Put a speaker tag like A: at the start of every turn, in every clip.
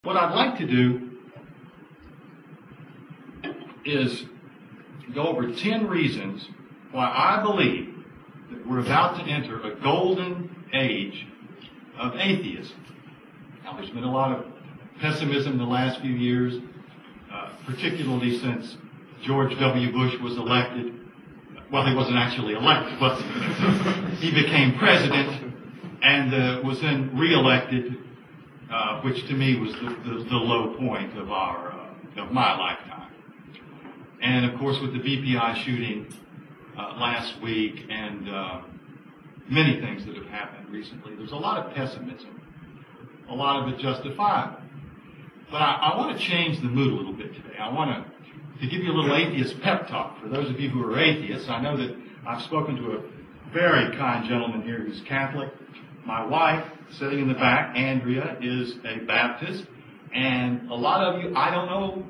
A: What I'd like to do is go over 10 reasons why I believe that we're about to enter a golden age of atheism. Now, there's been a lot of pessimism in the last few years, particularly since George W. Bush was elected. Well, he wasn't actually elected, but he became president and was then re-elected, which to me was the low point of my lifetime. And of course, with the BPI shooting last week and many things that have happened recently, there's a lot of pessimism, a lot of it justifiable. But I want to change the mood a little bit today. I want to give you a little atheist pep talk. For those of you who are atheists, I know that I've spoken to a very kind gentleman here who's Catholic. My wife, sitting in the back, Andrea, is a Baptist. And a lot of you, I don't know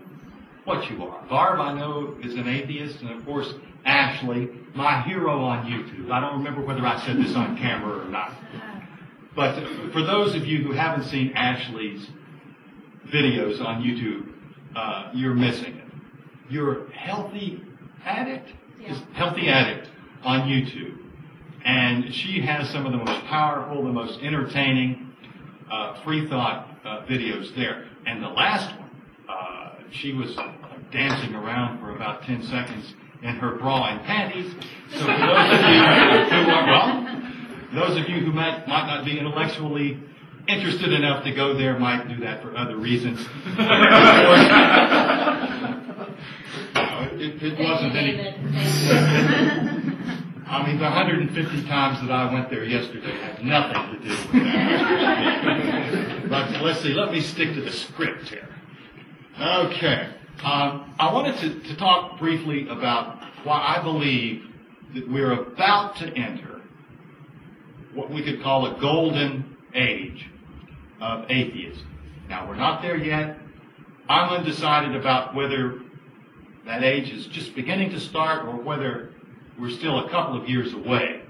A: what you are. Barb, I know, is an atheist. And of course, Ashley, my hero on YouTube. I don't remember whether I said this on camera or not. But for those of you who haven't seen Ashley's videos on YouTube, you're missing it. You're Healthy Addict? Yeah. Healthy Addict on YouTube. And she has some of the most powerful, the most entertaining, free thought videos there. And the last one, she was dancing around for about 10 seconds in her bra and panties. So for those of you who are, well, those of you who might not be intellectually interested enough to go there might do that for other reasons. It wasn't any. I mean, the 150 times that I went there yesterday had nothing to do with that. But let's see. Let me stick to the script here. Okay. I wanted to talk briefly about why I believe that we're about to enter what we could call a golden age of atheism. Now, we're not there yet. I'm undecided about whether that age is just beginning to start or whether we're still a couple of years away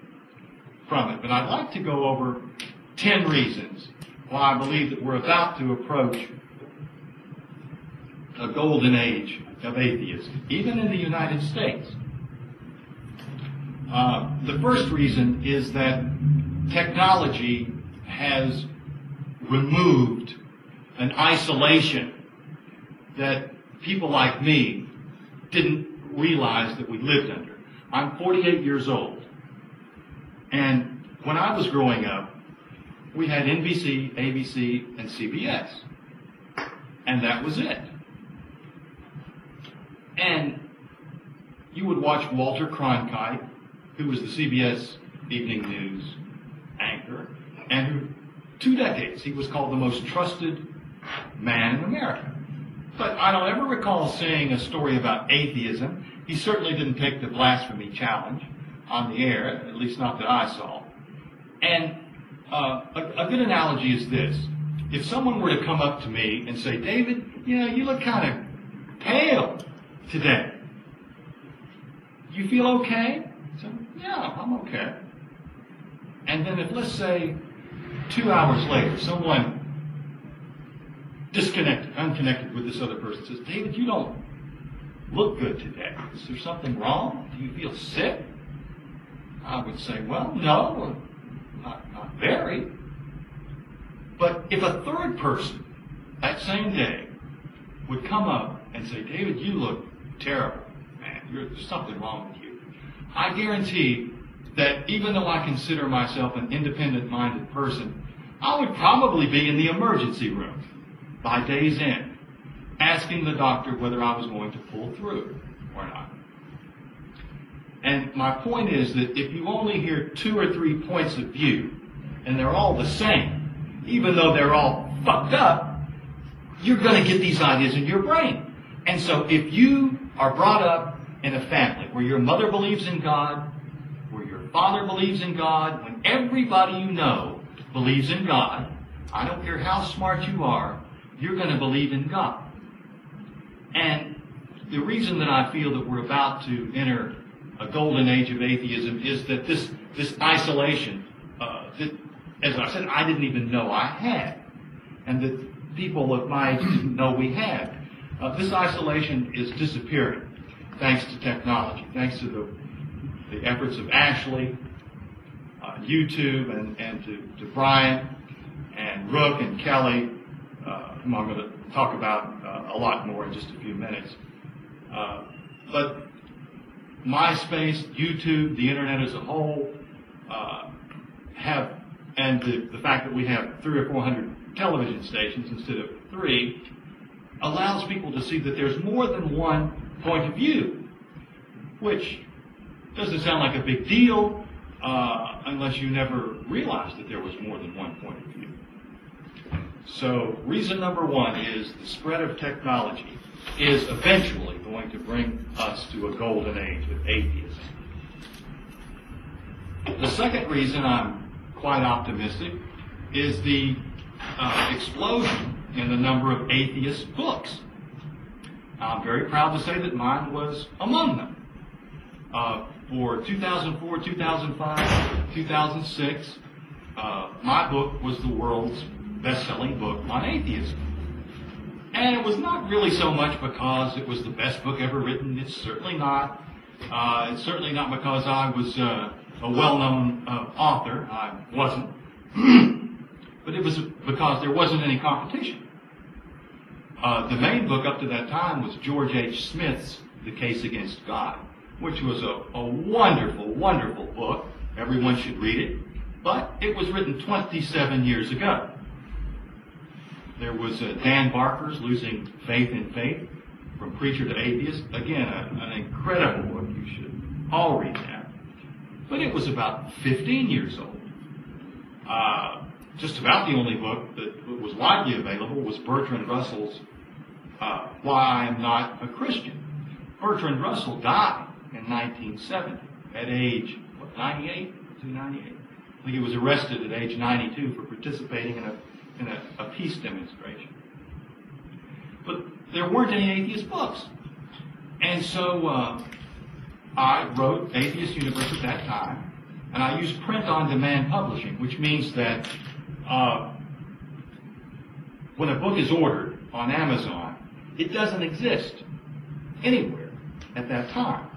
A: from it. But I'd like to go over 10 reasons why I believe that we're about to approach a golden age of atheism, even in the United States. The first reason is that technology has removed an isolation that people like me didn't realize that we lived under. I'm 48 years old, and when I was growing up, we had NBC, ABC, and CBS, and that was it. And you would watch Walter Cronkite, who was the CBS Evening News anchor, and who, 2 decades, he was called the most trusted man in America. But I don't ever recall seeing a story about atheism. He certainly didn't take the blasphemy challenge on the air, at least not that I saw. And a good analogy is this. If someone were to come up to me and say, David, you know, you look kind of pale today. You feel okay? So, yeah, I'm okay. And then if, let's say, 2 hours later, someone disconnected, unconnected with this other person says, David, you don't look good today. Is there something wrong? Do you feel sick? I would say, well, no, not very. But if a third person that same day would come up and say, David, you look terrible, man. There's something wrong with you. I guarantee that even though I consider myself an independent-minded person, I would probably be in the emergency room by day's end, asking the doctor whether I was going to pull through or not. And my point is that if you only hear 2 or 3 points of view, and they're all the same, even though they're all fucked up, you're going to get these ideas in your brain. And so if you are brought up in a family where your mother believes in God, where your father believes in God, when everybody you know believes in God, I don't care how smart you are, you're going to believe in God. And the reason that I feel that we're about to enter a golden age of atheism is that this isolation, that, as I said, I didn't even know I had. And that people of my age didn't know we had. This isolation is disappearing thanks to technology, thanks to the efforts of Ashley, YouTube, and to Brian and Rook and Kelly, whom I'm going to talk about a lot more in just a few minutes. But MySpace, YouTube, the internet as a whole, and the fact that we have 300 or 400 television stations instead of 3, allows people to see that there's more than one point of view, which doesn't sound like a big deal unless you never realized that there was more than one point of view. So reason number 1 is the spread of technology is eventually going to bring us to a golden age of atheism. The second reason I'm quite optimistic is the explosion in the number of atheist books. I'm very proud to say that mine was among them. For 2004, 2005, 2006, my book was the world's best-selling book on atheism. And it was not really so much because it was the best book ever written. It's certainly not. It's certainly not because I was a well-known author. I wasn't. But it was because there wasn't any competition. The main book up to that time was George H. Smith's The Case Against God, which was a wonderful, wonderful book. Everyone should read it. But it was written 27 years ago. There was Dan Barker's Losing Faith in Faith, From Preacher to Atheist. Again, an incredible book. You should all read that. But it was about 15 years old. Just about the only book that was widely available was Bertrand Russell's Why I Am Not a Christian. Bertrand Russell died in 1970 at age, 98? 98? I think he was arrested at age 92 for participating in a peace demonstration. But there weren't any atheist books. And so I wrote Atheist Universe at that time, and I used print-on-demand publishing, which means that when a book is ordered on Amazon, it doesn't exist anywhere at that time.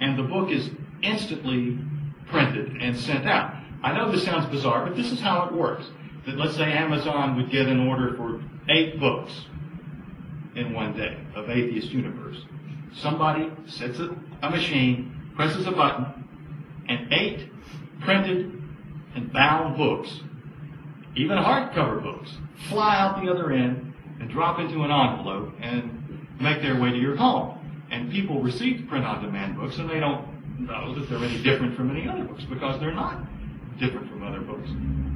A: And the book is instantly printed and sent out. I know this sounds bizarre, but this is how it works. That let's say Amazon would get an order for 8 books in one day of Atheist Universe. Somebody sets a machine, presses a button, and 8 printed and bound books, even hardcover books, fly out the other end and drop into an envelope and make their way to your home. And people receive print-on-demand books, and they don't know that they're any different from any other books because they're not different from other books.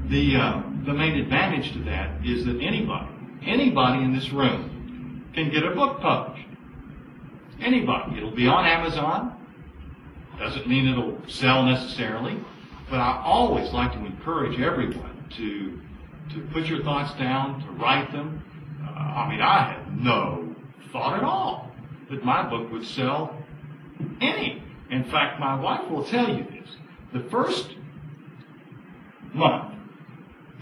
A: The main advantage to that is that anybody in this room can get a book published. Anybody. It'll be on Amazon. Doesn't mean it'll sell necessarily, but I always like to encourage everyone to put your thoughts down, to write them. I had no thought at all that my book would sell any. In fact, my wife will tell you this. The first month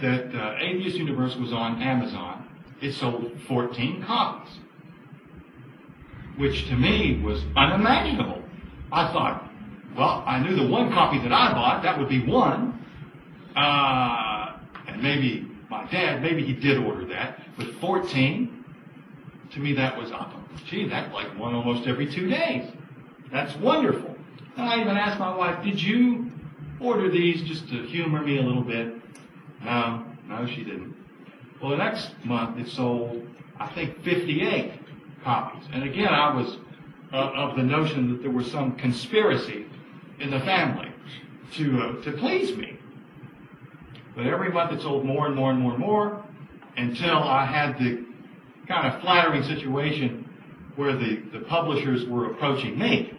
A: that Atheist Universe was on Amazon, it sold 14 copies, which to me was unimaginable. I thought, well, I knew the one copy that I bought, that would be one, and maybe my dad, maybe he did order that, but 14, to me that was, gee, that's like one almost every 2 days. That's wonderful. And I even asked my wife, did you order these just to humor me a little bit? No, she didn't. Well, the next month it sold, I think, 58 copies. And again, I was of the notion that there was some conspiracy in the family to please me. But every month it sold more and more and more and more until I had the kind of flattering situation where the publishers were approaching me.